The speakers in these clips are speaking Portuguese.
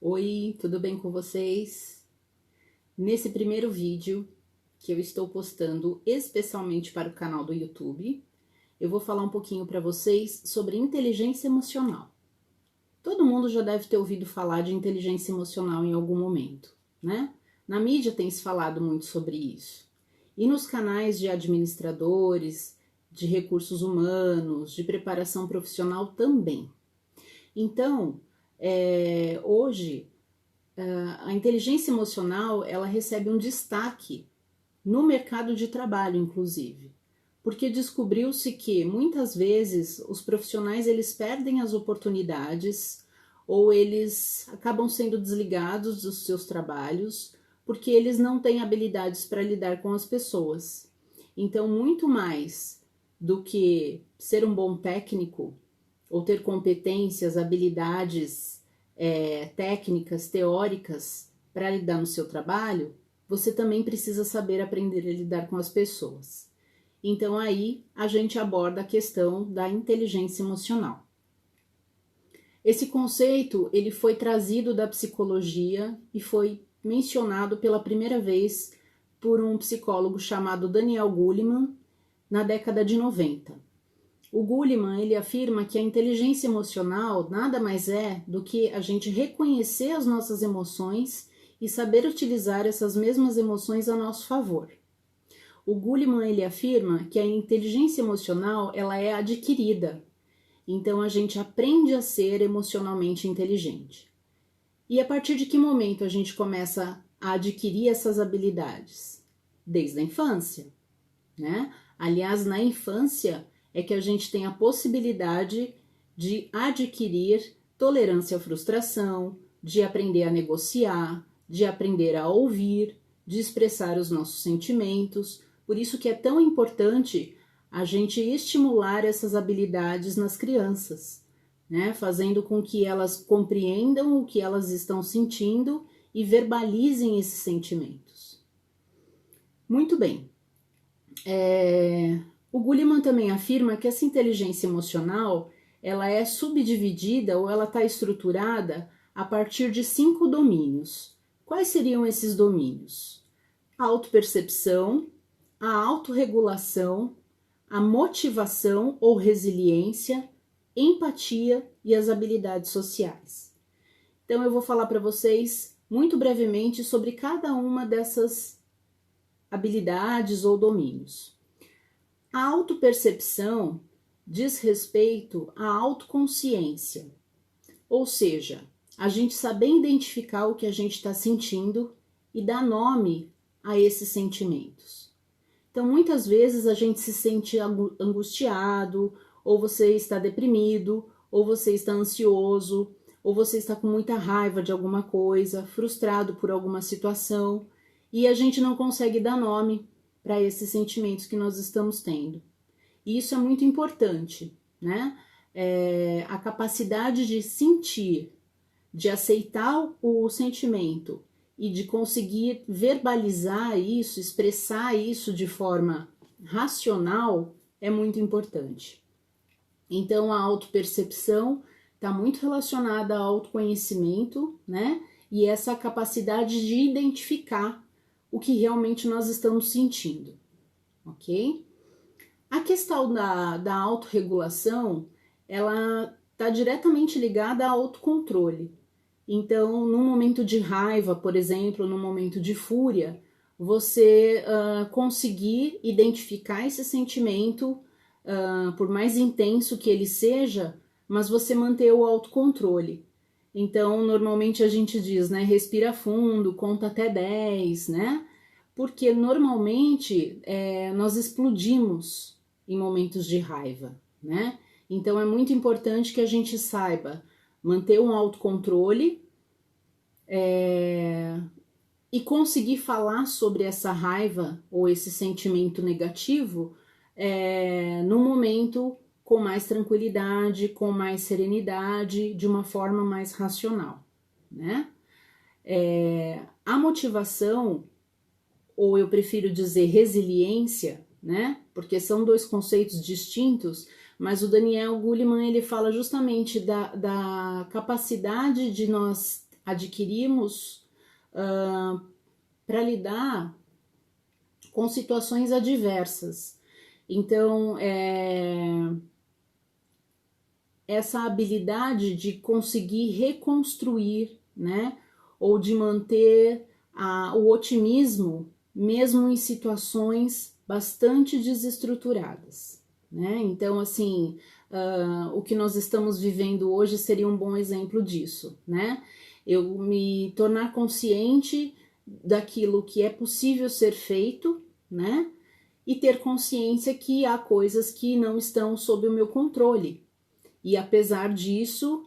Oi, tudo bem com vocês? Nesse primeiro vídeo que eu estou postando especialmente para o canal do YouTube, eu vou falar um pouquinho para vocês sobre inteligência emocional. Todo mundo já deve ter ouvido falar de inteligência emocional em algum momento, né? Na mídia tem se falado muito sobre isso. E nos canais de administradores, de recursos humanos, de preparação profissional também. Então, hoje a inteligência emocional ela recebe um destaque no mercado de trabalho, inclusive, porque descobriu-se que muitas vezes os profissionais eles perdem as oportunidades ou eles acabam sendo desligados dos seus trabalhos porque eles não têm habilidades para lidar com as pessoas. Então, muito mais do que ser um bom técnico ou ter competências, habilidades técnicas, teóricas para lidar no seu trabalho, você também precisa saber aprender a lidar com as pessoas. Então aí a gente aborda a questão da inteligência emocional. Esse conceito ele foi trazido da psicologia e foi mencionado pela primeira vez por um psicólogo chamado Daniel Goleman na década de 90. O Goleman ele afirma que a inteligência emocional nada mais é do que a gente reconhecer as nossas emoções e saber utilizar essas mesmas emoções a nosso favor. O Goleman ele afirma que a inteligência emocional ela é adquirida, então a gente aprende a ser emocionalmente inteligente. E a partir de que momento a gente começa a adquirir essas habilidades? Desde a infância, né? Aliás, na infância é que a gente tem a possibilidade de adquirir tolerância à frustração, de aprender a negociar, de aprender a ouvir, de expressar os nossos sentimentos. Por isso que é tão importante a gente estimular essas habilidades nas crianças, né? Fazendo com que elas compreendam o que elas estão sentindo e verbalizem esses sentimentos. Muito bem. O Goleman também afirma que essa inteligência emocional ela é subdividida ou ela está estruturada a partir de 5 domínios. Quais seriam esses domínios? A autopercepção, a autorregulação, a motivação ou resiliência, empatia e as habilidades sociais. Então eu vou falar para vocês muito brevemente sobre cada uma dessas habilidades ou domínios. A autopercepção diz respeito à autoconsciência, ou seja, a gente saber identificar o que a gente está sentindo e dar nome a esses sentimentos. Então, muitas vezes a gente se sente angustiado, ou você está deprimido, ou você está ansioso, ou você está com muita raiva de alguma coisa, frustrado por alguma situação, e a gente não consegue dar nome para esses sentimentos que nós estamos tendo. E isso é muito importante, né? A capacidade de sentir, de aceitar o sentimento e de conseguir verbalizar isso, expressar isso de forma racional é muito importante. Então, a autopercepção está muito relacionada ao autoconhecimento, né? E essa capacidade de identificar o que realmente nós estamos sentindo, ok? A questão da autorregulação, ela está diretamente ligada ao autocontrole. Então, num momento de raiva, por exemplo, num momento de fúria, você conseguir identificar esse sentimento, por mais intenso que ele seja, mas você manter o autocontrole. Então, normalmente a gente diz, né, respira fundo, conta até 10, né? Porque normalmente nós explodimos em momentos de raiva, né? Então é muito importante que a gente saiba manter um autocontrole e conseguir falar sobre essa raiva ou esse sentimento negativo no momento com mais tranquilidade, com mais serenidade, de uma forma mais racional, né? A motivação, ou eu prefiro dizer resiliência, né? Porque são dois conceitos distintos, mas o Daniel Goleman ele fala justamente da capacidade de nós adquirimos para lidar com situações adversas. Então, essa habilidade de conseguir reconstruir, né, ou de manter o otimismo, mesmo em situações bastante desestruturadas, né? Então, assim, o que nós estamos vivendo hoje seria um bom exemplo disso, né? Eu me tornar consciente daquilo que é possível ser feito, né? E ter consciência que há coisas que não estão sob o meu controle. E apesar disso,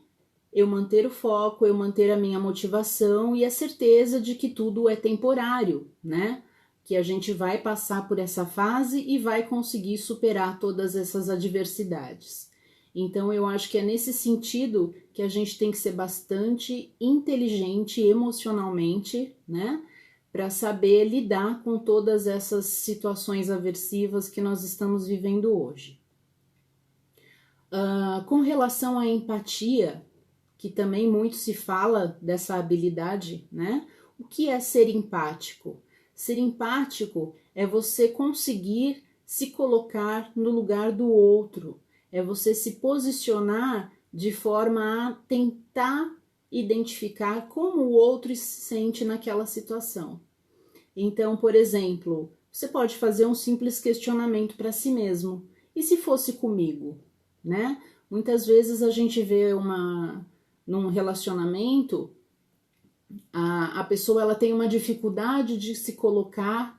eu manter o foco, eu manter a minha motivação e a certeza de que tudo é temporário, né? Que a gente vai passar por essa fase e vai conseguir superar todas essas adversidades. Então, eu acho que é nesse sentido que a gente tem que ser bastante inteligente emocionalmente, né? Para saber lidar com todas essas situações aversivas que nós estamos vivendo hoje. Com relação à empatia, que também muito se fala dessa habilidade, né? O que é ser empático? Ser empático é você conseguir se colocar no lugar do outro, é você se posicionar de forma a tentar identificar como o outro se sente naquela situação. Então, por exemplo, você pode fazer um simples questionamento para si mesmo. E se fosse comigo, né? Muitas vezes a gente vê num relacionamento, a pessoa ela tem uma dificuldade de se colocar,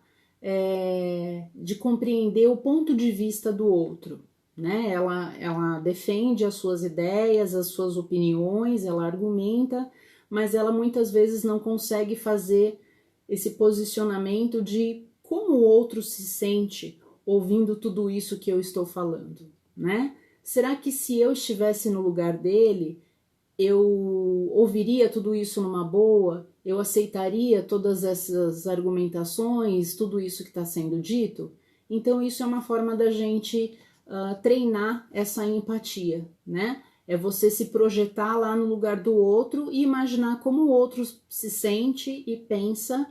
de compreender o ponto de vista do outro, né? Ela defende as suas ideias, as suas opiniões, ela argumenta, mas ela muitas vezes não consegue fazer esse posicionamento de como o outro se sente ouvindo tudo isso que eu estou falando, né? Será que se eu estivesse no lugar dele, eu ouviria tudo isso numa boa? Eu aceitaria todas essas argumentações, tudo isso que está sendo dito? Então, isso é uma forma da gente treinar essa empatia, né? É você se projetar lá no lugar do outro e imaginar como o outro se sente e pensa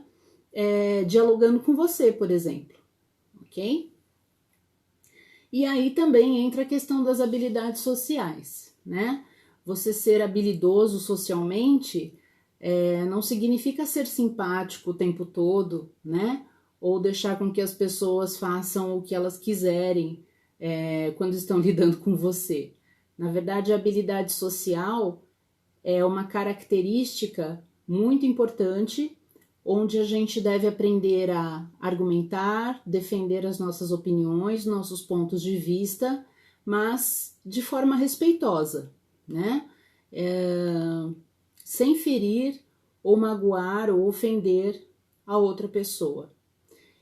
dialogando com você, por exemplo, ok? E aí também entra a questão das habilidades sociais, né? Você ser habilidoso socialmente não significa ser simpático o tempo todo, né? Ou deixar com que as pessoas façam o que elas quiserem quando estão lidando com você. Na verdade, a habilidade social é uma característica muito importante, onde a gente deve aprender a argumentar, defender as nossas opiniões, nossos pontos de vista, mas de forma respeitosa, né? Sem ferir ou magoar ou ofender a outra pessoa.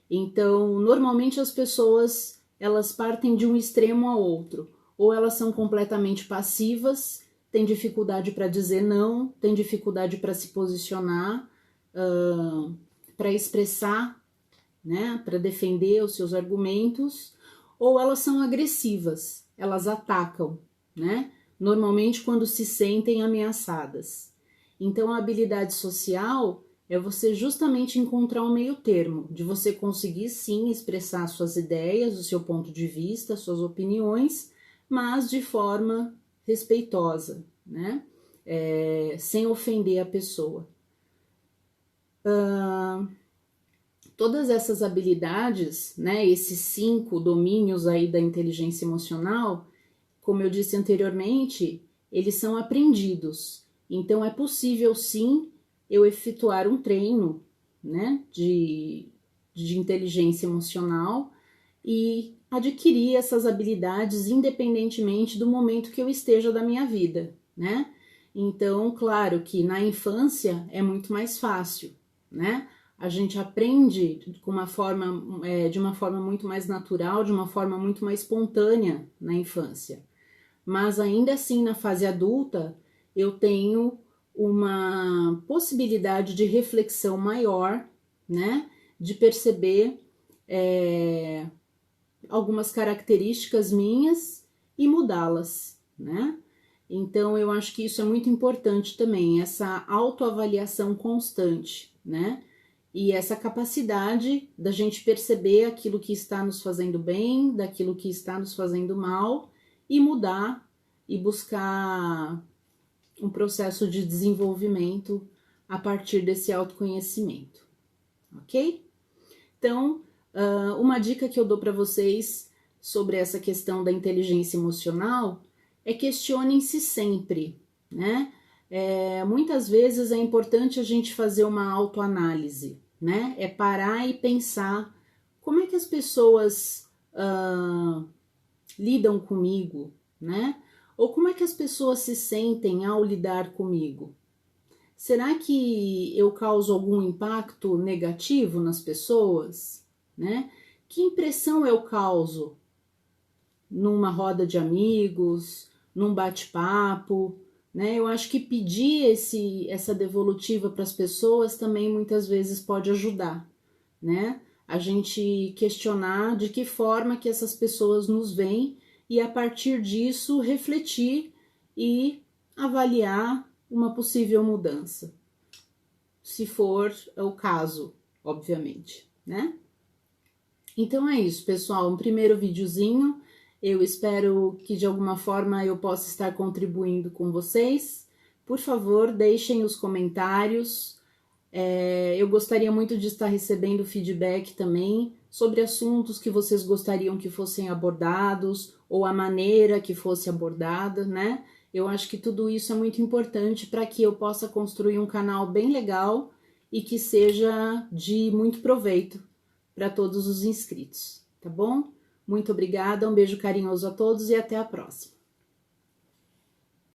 Então, normalmente as pessoas, elas partem de um extremo a outro, ou elas são completamente passivas, têm dificuldade para dizer não, têm dificuldade para se posicionar, para expressar, né, para defender os seus argumentos, ou elas são agressivas, elas atacam, né, normalmente quando se sentem ameaçadas. Então, a habilidade social é você justamente encontrar um meio termo, de você conseguir sim expressar suas ideias, o seu ponto de vista, suas opiniões, mas de forma respeitosa, né, sem ofender a pessoa. Todas essas habilidades, né, esses 5 domínios aí da inteligência emocional, como eu disse anteriormente, eles são aprendidos. Então, é possível sim eu efetuar um treino, né, de inteligência emocional e adquirir essas habilidades independentemente do momento que eu esteja da minha vida, né? Então, claro que na infância é muito mais fácil, né? A gente aprende de uma forma muito mais natural, de uma forma muito mais espontânea na infância. Mas ainda assim, na fase adulta, eu tenho uma possibilidade de reflexão maior, né? De perceber algumas características minhas e mudá-las, né? Então, eu acho que isso é muito importante também, essa autoavaliação constante, né? E essa capacidade da gente perceber aquilo que está nos fazendo bem, daquilo que está nos fazendo mal e mudar e buscar um processo de desenvolvimento a partir desse autoconhecimento, ok? Então, uma dica que eu dou para vocês sobre essa questão da inteligência emocional é questionem-se sempre, né? Muitas vezes é importante a gente fazer uma autoanálise, né? É parar e pensar como é que as pessoas lidam comigo, né? Ou como é que as pessoas se sentem ao lidar comigo? Será que eu causo algum impacto negativo nas pessoas, né? Que impressão eu causo numa roda de amigos, num bate-papo, né? Eu acho que pedir essa devolutiva para as pessoas também muitas vezes pode ajudar, né? A gente questionar de que forma que essas pessoas nos veem e a partir disso refletir e avaliar uma possível mudança, se for o caso, obviamente, né? Então é isso, pessoal, um primeiro videozinho. Eu espero que de alguma forma eu possa estar contribuindo com vocês. Por favor, deixem os comentários. Eu gostaria muito de estar recebendo feedback também sobre assuntos que vocês gostariam que fossem abordados ou a maneira que fosse abordada, né? Eu acho que tudo isso é muito importante para que eu possa construir um canal bem legal e que seja de muito proveito para todos os inscritos, tá bom? Muito obrigada, um beijo carinhoso a todos e até a próxima.